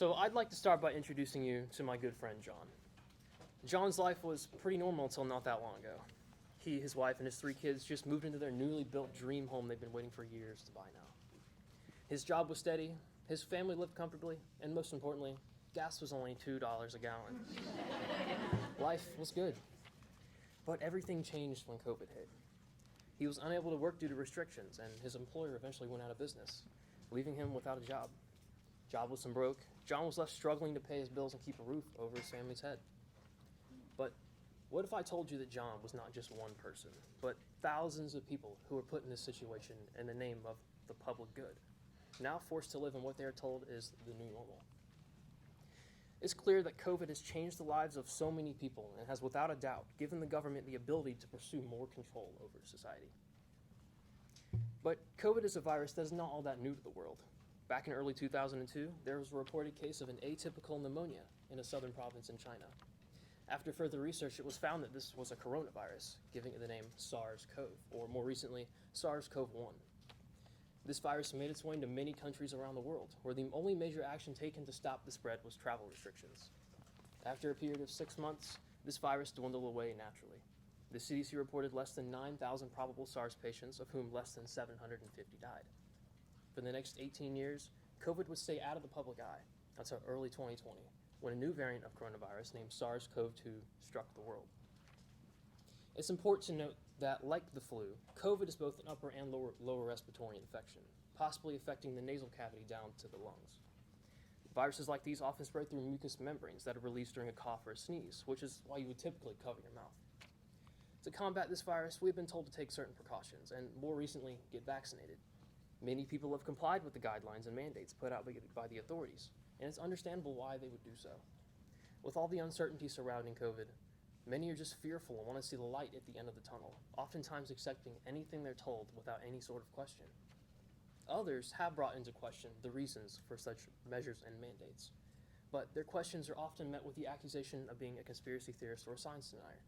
So I'd like to start by introducing you to my good friend John. John's life was pretty normal until not that long ago. He, his wife, and his 3 kids just moved into their newly built dream home they've been waiting for years to buy now. His job was steady, his family lived comfortably, and most importantly, gas was only $2 a gallon. Life was good. But everything changed when COVID hit. He was unable to work due to restrictions, and his employer eventually went out of business, leaving him without a job. Jobless and broke, John was left struggling to pay his bills and keep a roof over his family's head. But what if I told you that John was not just one person, but thousands of people who were put in this situation in the name of the public good, now forced to live in what they are told is the new normal? It's clear that COVID has changed the lives of so many people and has without a doubt given the government the ability to pursue more control over society. But COVID is a virus that is not all that new to the world. Back in early 2002, there was a reported case of an atypical pneumonia in a southern province in China. After further research, it was found that this was a coronavirus, giving it the name SARS-CoV, or more recently, SARS-CoV-1. This virus made its way into many countries around the world, where the only major action taken to stop the spread was travel restrictions. After a period of 6 months, this virus dwindled away naturally. The CDC reported less than 9,000 probable SARS patients, of whom less than 750 died. For the next 18 years, COVID would stay out of the public eye until early 2020, when a new variant of coronavirus named SARS-CoV-2 struck the world. It's important to note that, like the flu, COVID is both an upper and lower respiratory infection, possibly affecting the nasal cavity down to the lungs. Viruses like these often spread through mucous membranes that are released during a cough or a sneeze, which is why you would typically cover your mouth. To combat this virus, we've been told to take certain precautions and, more recently, get vaccinated. Many people have complied with the guidelines and mandates put out by the authorities, and it's understandable why they would do so. With all the uncertainty surrounding COVID, many are just fearful and want to see the light at the end of the tunnel, oftentimes accepting anything they're told without any sort of question. Others have brought into question the reasons for such measures and mandates, but their questions are often met with the accusation of being a conspiracy theorist or a science denier.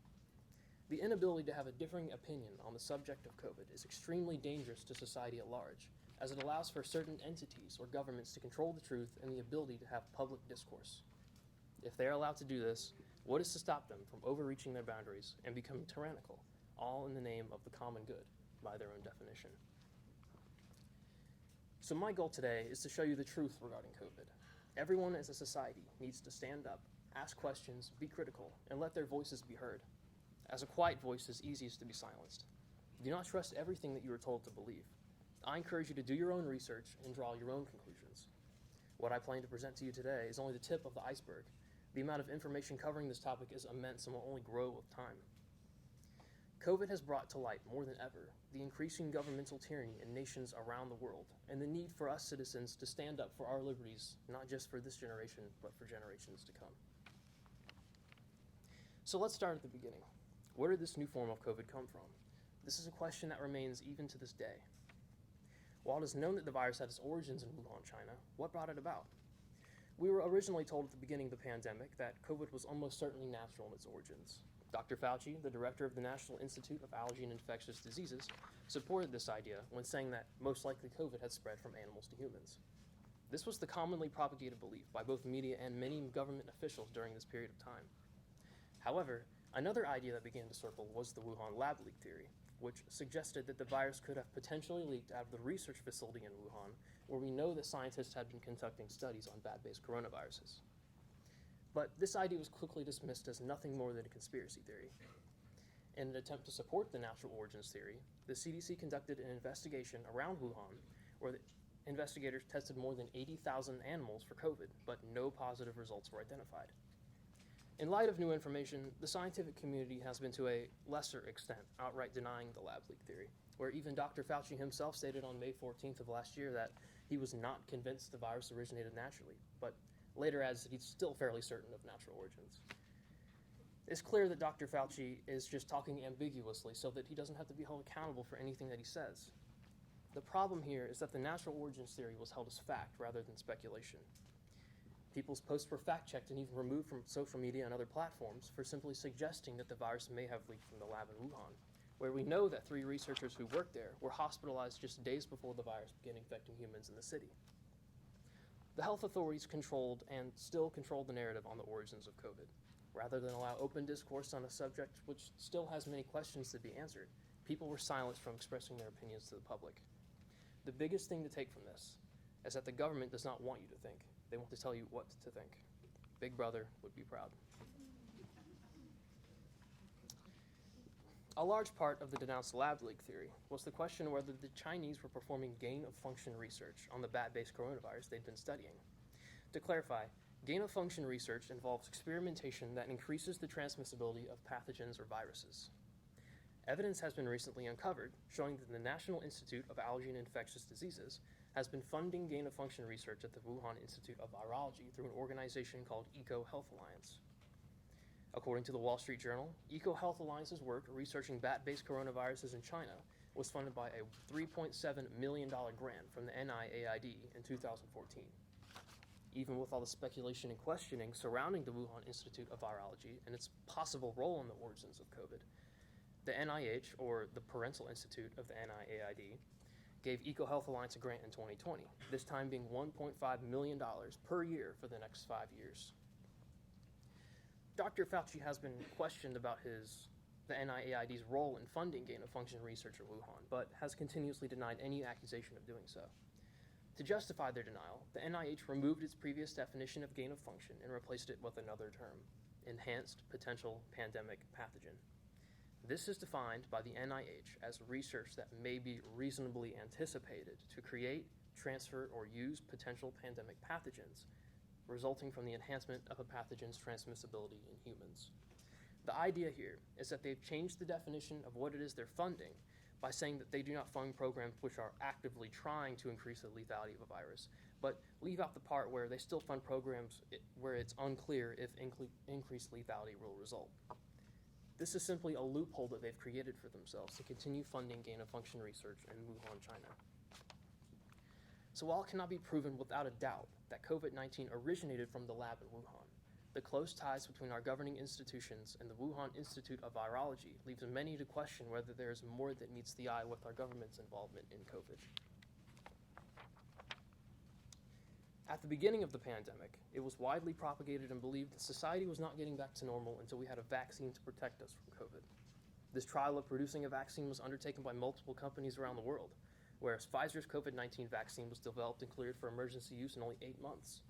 The inability to have a differing opinion on the subject of COVID is extremely dangerous to society at large, as it allows for certain entities or governments to control the truth and the ability to have public discourse. If they are allowed to do this, what is to stop them from overreaching their boundaries and becoming tyrannical, all in the name of the common good, by their own definition? So my goal today is to show you the truth regarding COVID. Everyone as a society needs to stand up, ask questions, be critical, and let their voices be heard. As a quiet voice is easiest to be silenced. Do not trust everything that you are told to believe. I encourage you to do your own research and draw your own conclusions. What I plan to present to you today is only the tip of the iceberg. The amount of information covering this topic is immense and will only grow with time. COVID has brought to light more than ever the increasing governmental tyranny in nations around the world and the need for us citizens to stand up for our liberties, not just for this generation, but for generations to come. So let's start at the beginning. Where did this new form of COVID come from? This is a question that remains even to this day. While it is known that the virus had its origins in Wuhan, China, what brought it about? We were originally told at the beginning of the pandemic that COVID was almost certainly natural in its origins. Dr. Fauci, the director of the National Institute of Allergy and Infectious Diseases, supported this idea when saying that most likely COVID had spread from animals to humans. This was the commonly propagated belief by both media and many government officials during this period of time. However, another idea that began to circle was the Wuhan lab leak theory, which suggested that the virus could have potentially leaked out of the research facility in Wuhan, where we know that scientists had been conducting studies on bat-based coronaviruses. But this idea was quickly dismissed as nothing more than a conspiracy theory. In an attempt to support the natural origins theory, the CDC conducted an investigation around Wuhan, where the investigators tested more than 80,000 animals for COVID, but no positive results were identified. In light of new information, the scientific community has been to a lesser extent outright denying the lab leak theory, where even Dr. Fauci himself stated on May 14th of last year that he was not convinced the virus originated naturally, but later adds that he's still fairly certain of natural origins. It's clear that Dr. Fauci is just talking ambiguously so that he doesn't have to be held accountable for anything that he says. The problem here is that the natural origins theory was held as fact rather than speculation. People's posts were fact-checked and even removed from social media and other platforms for simply suggesting that the virus may have leaked from the lab in Wuhan, where we know that 3 researchers who worked there were hospitalized just days before the virus began infecting humans in the city. The health authorities controlled and still control the narrative on the origins of COVID. Rather than allow open discourse on a subject which still has many questions to be answered, people were silenced from expressing their opinions to the public. The biggest thing to take from this is that the government does not want you to think. They want to tell you what to think. Big Brother would be proud. A large part of the denounced lab leak theory was the question whether the Chinese were performing gain-of-function research on the bat-based coronavirus they'd been studying. To clarify, gain-of-function research involves experimentation that increases the transmissibility of pathogens or viruses. Evidence has been recently uncovered showing that the National Institute of Allergy and Infectious Diseases has been funding gain-of-function research at the Wuhan Institute of Virology through an organization called EcoHealth Alliance. According to the Wall Street Journal, EcoHealth Alliance's work researching bat-based coronaviruses in China was funded by a $3.7 million grant from the NIAID in 2014. Even with all the speculation and questioning surrounding the Wuhan Institute of Virology and its possible role in the origins of COVID, the NIH, or the Parental Institute of the NIAID, gave EcoHealth Alliance a grant in 2020, this time being $1.5 million per year for the next 5 years. Dr. Fauci has been questioned about the NIAID's role in funding gain-of-function research at Wuhan, but has continuously denied any accusation of doing so. To justify their denial, the NIH removed its previous definition of gain-of-function and replaced it with another term, enhanced potential pandemic pathogen. This is defined by the NIH as research that may be reasonably anticipated to create, transfer, or use potential pandemic pathogens, resulting from the enhancement of a pathogen's transmissibility in humans. The idea here is that they've changed the definition of what it is they're funding by saying that they do not fund programs which are actively trying to increase the lethality of a virus, but leave out the part where they still fund programs where it's unclear if increased lethality will result. This is simply a loophole that they've created for themselves to continue funding gain-of-function research in Wuhan, China. So while it cannot be proven without a doubt that COVID-19 originated from the lab in Wuhan, the close ties between our governing institutions and the Wuhan Institute of Virology leaves many to question whether there is more that meets the eye with our government's involvement in COVID. At the beginning of the pandemic, it was widely propagated and believed that society was not getting back to normal until we had a vaccine to protect us from COVID. This trial of producing a vaccine was undertaken by multiple companies around the world, whereas Pfizer's COVID-19 vaccine was developed and cleared for emergency use in only 8 months.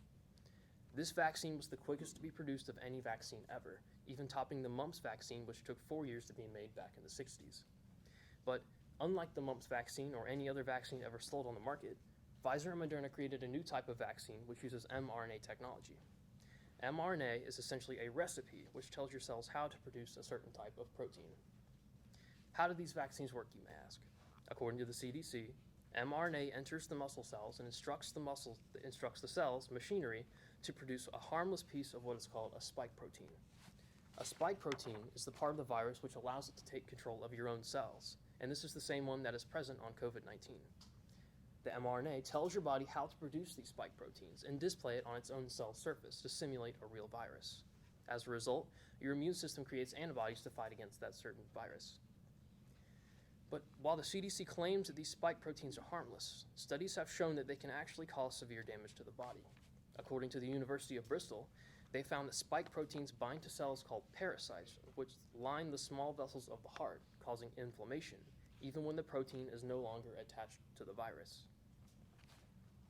This vaccine was the quickest to be produced of any vaccine ever, even topping the mumps vaccine, which took 4 years to be made back in the 60s. But unlike the mumps vaccine or any other vaccine ever sold on the market, Pfizer and Moderna created a new type of vaccine which uses mRNA technology. mRNA is essentially a recipe which tells your cells how to produce a certain type of protein. How do these vaccines work, you may ask? According to the CDC, mRNA enters the muscle cells and instructs the cell's machinery to produce a harmless piece of what is called a spike protein. A spike protein is the part of the virus which allows it to take control of your own cells, and this is the same one that is present on COVID-19. The mRNA tells your body how to produce these spike proteins and display it on its own cell surface to simulate a real virus. As a result, your immune system creates antibodies to fight against that certain virus. But while the CDC claims that these spike proteins are harmless, studies have shown that they can actually cause severe damage to the body. According to the University of Bristol, they found that spike proteins bind to cells called pericytes, which line the small vessels of the heart, causing inflammation, even when the protein is no longer attached to the virus.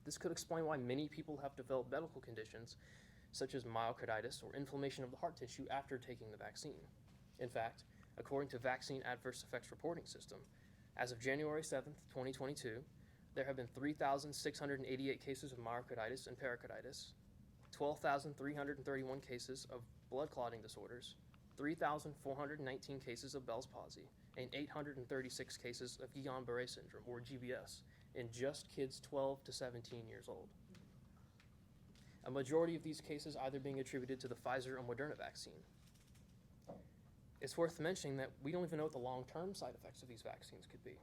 This could explain why many people have developed medical conditions such as myocarditis or inflammation of the heart tissue after taking the vaccine. In fact, according to Vaccine Adverse Effects Reporting System, as of January 7th, 2022, there have been 3,688 cases of myocarditis and pericarditis, 12,331 cases of blood clotting disorders, 3,419 cases of Bell's palsy, and 836 cases of Guillain-Barré syndrome, or GBS, in just kids 12 to 17 years old. A majority of these cases either being attributed to the Pfizer or Moderna vaccine. It's worth mentioning that we don't even know what the long-term side effects of these vaccines could be.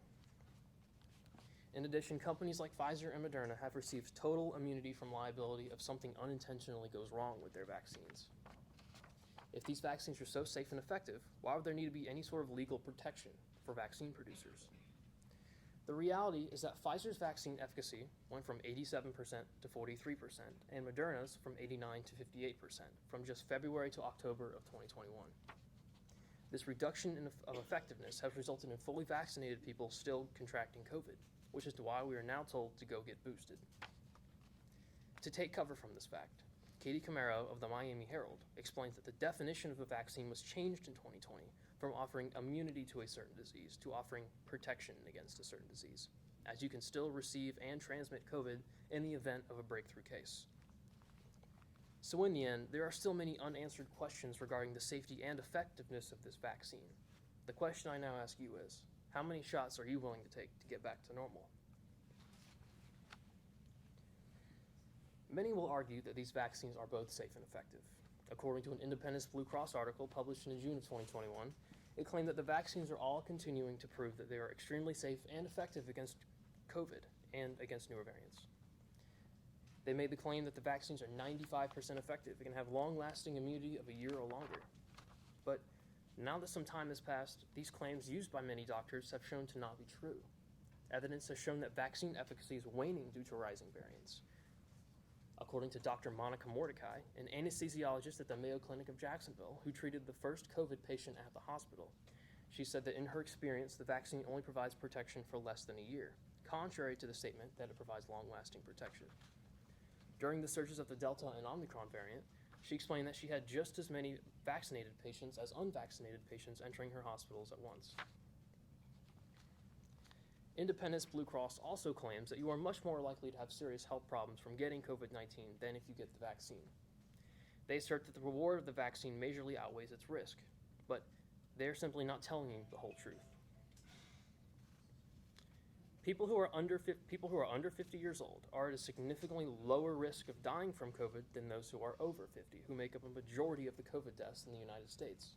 In addition, companies like Pfizer and Moderna have received total immunity from liability if something unintentionally goes wrong with their vaccines. If these vaccines are so safe and effective, why would there need to be any sort of legal protection for vaccine producers? The reality is that Pfizer's vaccine efficacy went from 87% to 43%, and Moderna's from 89 to 58% from just February to October of 2021. This reduction of effectiveness has resulted in fully vaccinated people still contracting COVID, which is why we are now told to go get boosted. To take cover from this fact, Katie Camaro of the Miami Herald explains that the definition of a vaccine was changed in 2020 from offering immunity to a certain disease to offering protection against a certain disease, as you can still receive and transmit COVID in the event of a breakthrough case. So in the end, there are still many unanswered questions regarding the safety and effectiveness of this vaccine. The question I now ask you is, how many shots are you willing to take to get back to normal? Many will argue that these vaccines are both safe and effective. According to an Independence Blue Cross article published in June of 2021, it claimed that the vaccines are all continuing to prove that they are extremely safe and effective against COVID and against newer variants. They made the claim that the vaccines are 95% effective and can have long-lasting immunity of a year or longer. But now that some time has passed, these claims used by many doctors have shown to not be true. Evidence has shown that vaccine efficacy is waning due to rising variants. According to Dr. Monica Mordecai, an anesthesiologist at the Mayo Clinic of Jacksonville, who treated the first COVID patient at the hospital, she said that in her experience, the vaccine only provides protection for less than a year, contrary to the statement that it provides long-lasting protection. During the surges of the Delta and Omicron variant, she explained that she had just as many vaccinated patients as unvaccinated patients entering her hospitals at once. Independence Blue Cross also claims that you are much more likely to have serious health problems from getting COVID-19 than if you get the vaccine. They assert that the reward of the vaccine majorly outweighs its risk, but they're simply not telling you the whole truth. People who are under 50 years old are at a significantly lower risk of dying from COVID than those who are over 50, who make up a majority of the COVID deaths in the United States.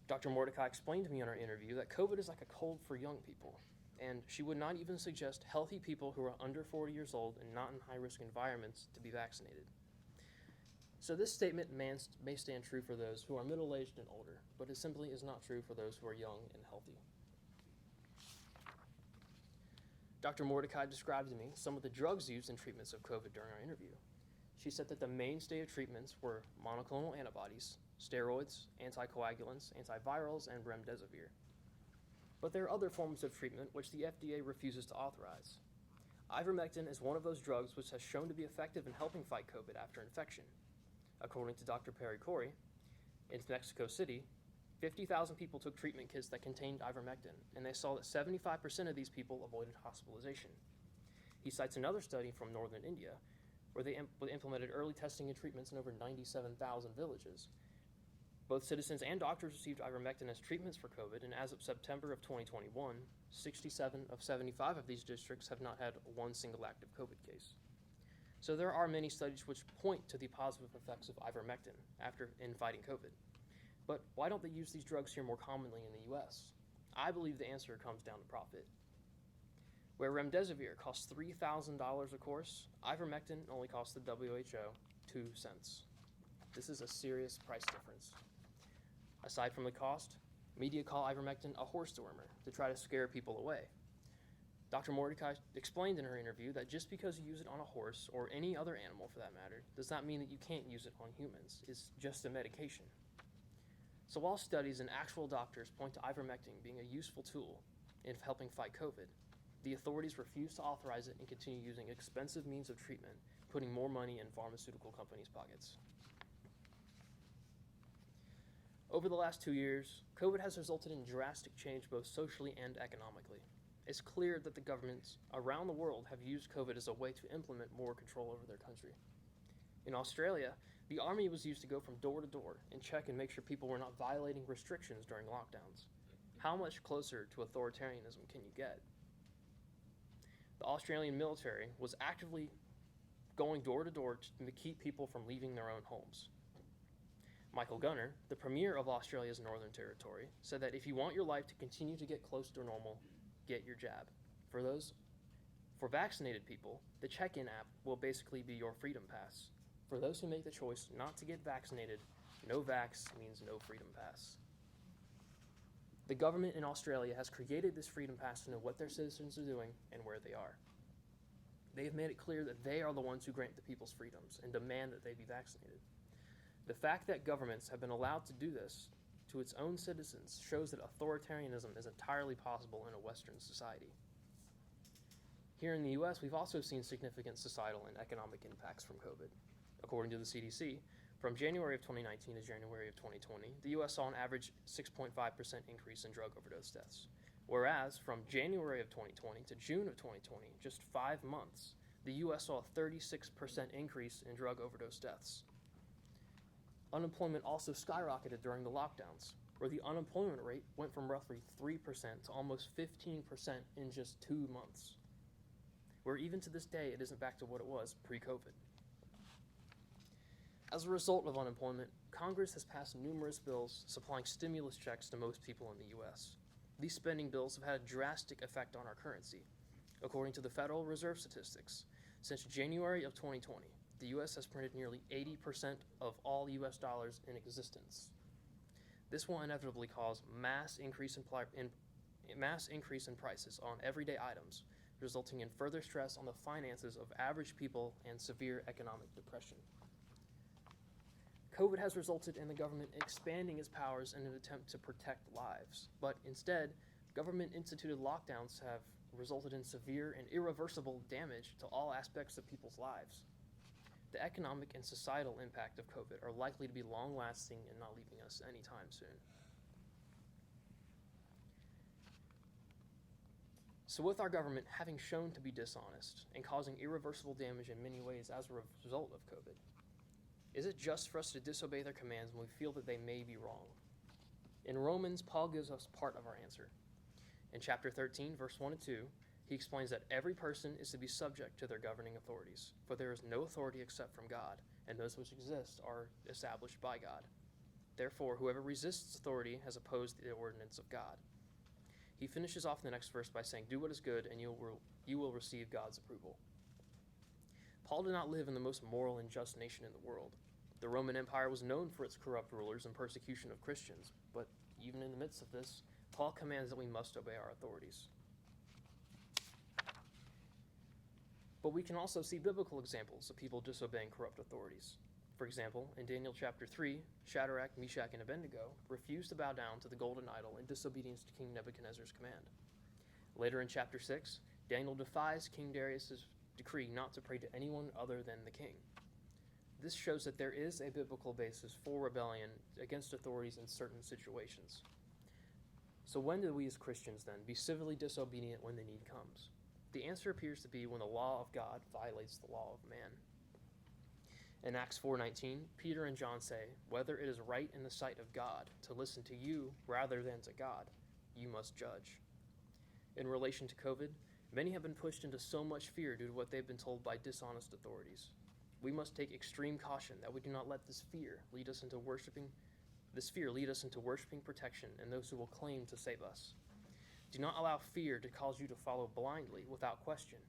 Dr. Mordecai explained to me in our interview that COVID is like a cold for young people, and she would not even suggest healthy people who are under 40 years old and not in high-risk environments to be vaccinated. So this statement may stand true for those who are middle-aged and older, but it simply is not true for those who are young and healthy. Dr. Mordecai described to me some of the drugs used in treatments of COVID during our interview. She said that the mainstay of treatments were monoclonal antibodies, steroids, anticoagulants, antivirals, and remdesivir. But there are other forms of treatment which the FDA refuses to authorize. Ivermectin is one of those drugs which has shown to be effective in helping fight COVID after infection. According to Dr. Perry Corey, in Mexico City, 50,000 people took treatment kits that contained ivermectin, and they saw that 75% of these people avoided hospitalization. He cites another study from northern India, where they implemented early testing and treatments in over 97,000 villages. Both citizens and doctors received ivermectin as treatments for COVID, and as of September of 2021, 67 of 75 of these districts have not had one single active COVID case. So there are many studies which point to the positive effects of ivermectin in fighting COVID. But why don't they use these drugs here more commonly in the US? I believe the answer comes down to profit. Where remdesivir costs $3,000 a course, ivermectin only costs the WHO 2 cents. This is a serious price difference. Aside from the cost, media call ivermectin a horse dewormer to try to scare people away. Dr. Mordecai explained in her interview that just because you use it on a horse, or any other animal for that matter, does not mean that you can't use it on humans. It's just a medication. So while studies and actual doctors point to ivermectin being a useful tool in helping fight COVID, the authorities refuse to authorize it and continue using expensive means of treatment, putting more money in pharmaceutical companies' pockets. Over the last 2 years, COVID has resulted in drastic change both socially and economically. It's clear that the governments around the world have used COVID as a way to implement more control over their country. In Australia, the army was used to go from door to door and check and make sure people were not violating restrictions during lockdowns. How much closer to authoritarianism can you get? The Australian military was actively going door to door to keep people from leaving their own homes. Michael Gunner, the Premier of Australia's Northern Territory, said that if you want your life to continue to get close to normal, get your jab. For vaccinated people, the check-in app will basically be your freedom pass. For those who make the choice not to get vaccinated, no vax means no freedom pass. The government in Australia has created this freedom pass to know what their citizens are doing and where they are. They have made it clear that they are the ones who grant the people's freedoms and demand that they be vaccinated. The fact that governments have been allowed to do this to its own citizens shows that authoritarianism is entirely possible in a Western society. Here in the US, we've also seen significant societal and economic impacts from COVID. According to the CDC, from January of 2019 to January of 2020, the US saw an average 6.5% increase in drug overdose deaths. Whereas from January of 2020 to June of 2020, just 5 months, the US saw a 36% increase in drug overdose deaths. Unemployment also skyrocketed during the lockdowns, where the unemployment rate went from roughly 3% to almost 15% in just 2 months, where even to this day it isn't back to what it was pre-COVID. As a result of unemployment, Congress has passed numerous bills supplying stimulus checks to most people in the US. These spending bills have had a drastic effect on our currency. According to the Federal Reserve statistics, since January of 2020, the US has printed nearly 80% of all US dollars in existence. This will inevitably cause mass increase in prices on everyday items, resulting in further stress on the finances of average people and severe economic depression. COVID has resulted in the government expanding its powers in an attempt to protect lives, but instead, government-instituted lockdowns have resulted in severe and irreversible damage to all aspects of people's lives. The economic and societal impact of COVID are likely to be long-lasting and not leaving us anytime soon. So with our government having shown to be dishonest and causing irreversible damage in many ways as a result of COVID, is it just for us to disobey their commands when we feel that they may be wrong? In Romans, Paul gives us part of our answer. In chapter 13, verse 1 and 2, he explains that every person is to be subject to their governing authorities, for there is no authority except from God, and those which exist are established by God. Therefore, whoever resists authority has opposed the ordinance of God. He finishes off the next verse by saying, "Do what is good, and you will receive God's approval." Paul did not live in the most moral and just nation in the world. The Roman Empire was known for its corrupt rulers and persecution of Christians, but even in the midst of this, Paul commands that we must obey our authorities. But we can also see biblical examples of people disobeying corrupt authorities. For example, in Daniel chapter 3, Shadrach, Meshach, and Abednego refused to bow down to the golden idol in disobedience to King Nebuchadnezzar's command. Later in chapter 6, Daniel defies King Darius's decree not to pray to anyone other than the king. This shows that there is a biblical basis for rebellion against authorities in certain situations. So when do we as Christians then be civilly disobedient when the need comes? The answer appears to be when the law of God violates the law of man. In Acts 4:19, Peter and John say, "Whether it is right in the sight of God to listen to you rather than to God, you must judge." In relation to COVID, many have been pushed into so much fear due to what they've been told by dishonest authorities. We must take extreme caution that we do not let this fear lead us into worshiping protection and those who will claim to save us. Do not allow fear to cause you to follow blindly without question.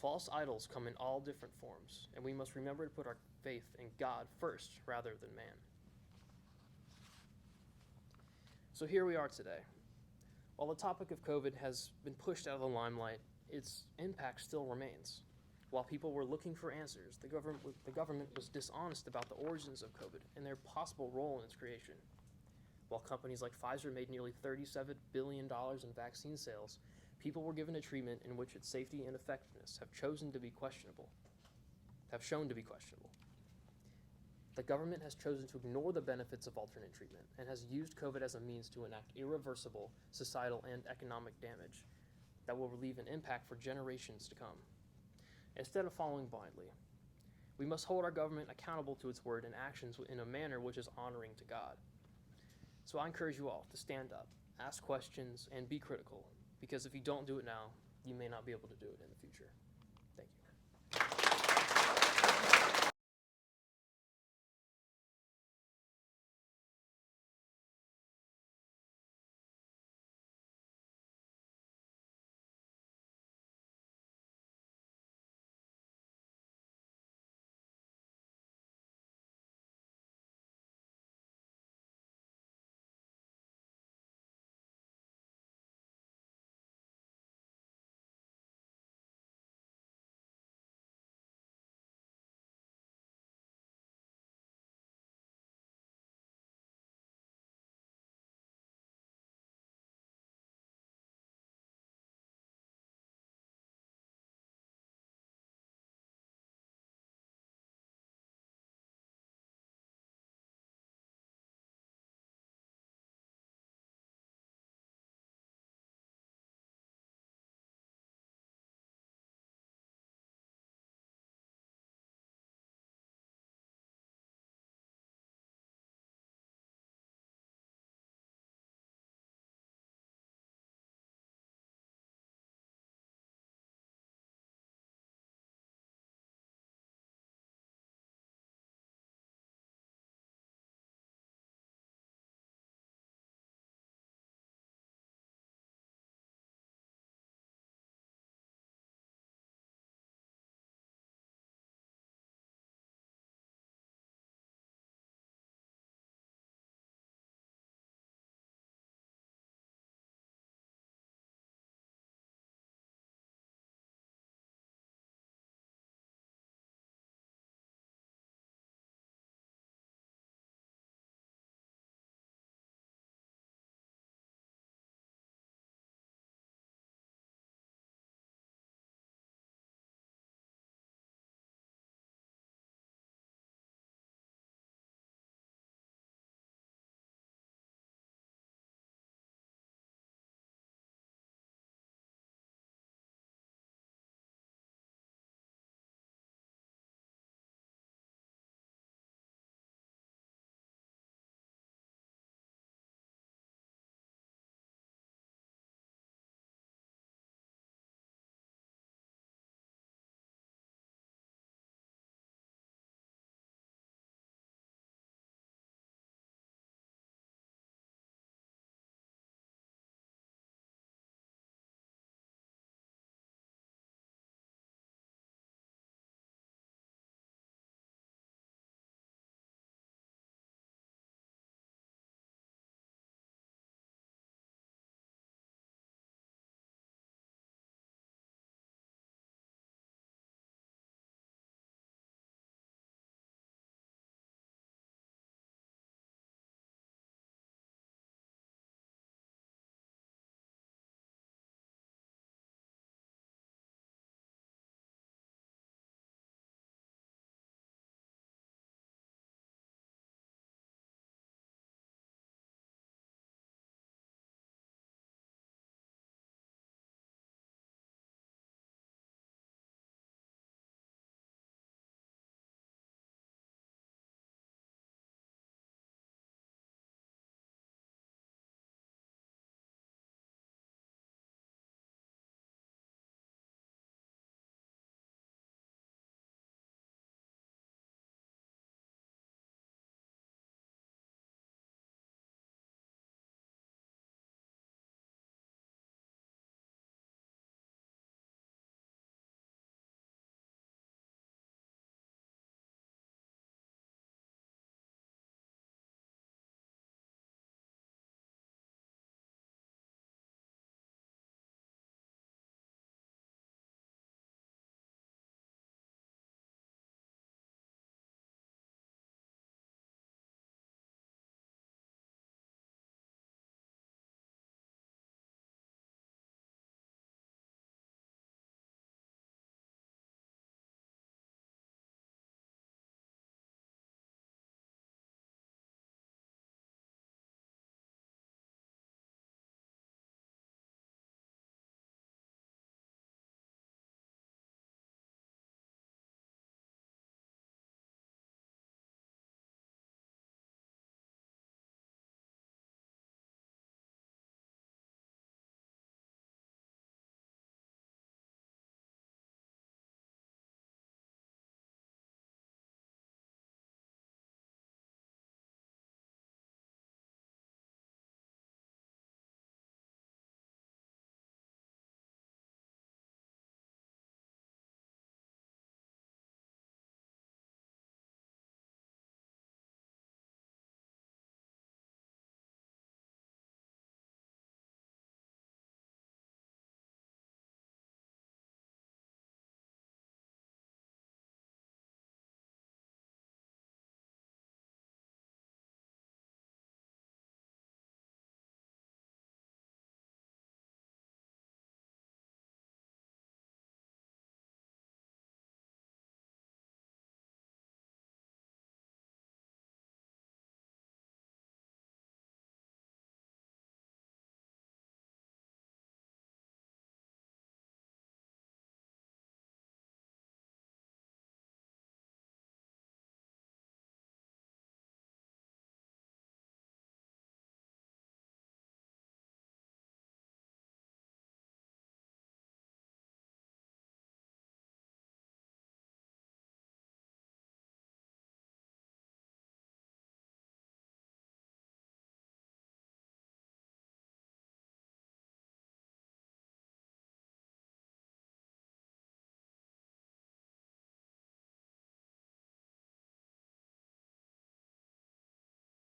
False idols come in all different forms, and we must remember to put our faith in God first rather than man. So here we are today. While the topic of COVID has been pushed out of the limelight, its impact still remains. While people were looking for answers, the government was dishonest about the origins of COVID and their possible role in its creation. While companies like Pfizer made nearly $37 billion in vaccine sales, people were given a treatment in which its safety and effectiveness have shown to be questionable. The government has chosen to ignore the benefits of alternate treatment and has used COVID as a means to enact irreversible societal and economic damage that will leave an impact for generations to come. Instead of following blindly, we must hold our government accountable to its word and actions in a manner which is honoring to God. So I encourage you all to stand up, ask questions, and be critical, because if you don't do it now, you may not be able to do it in the future.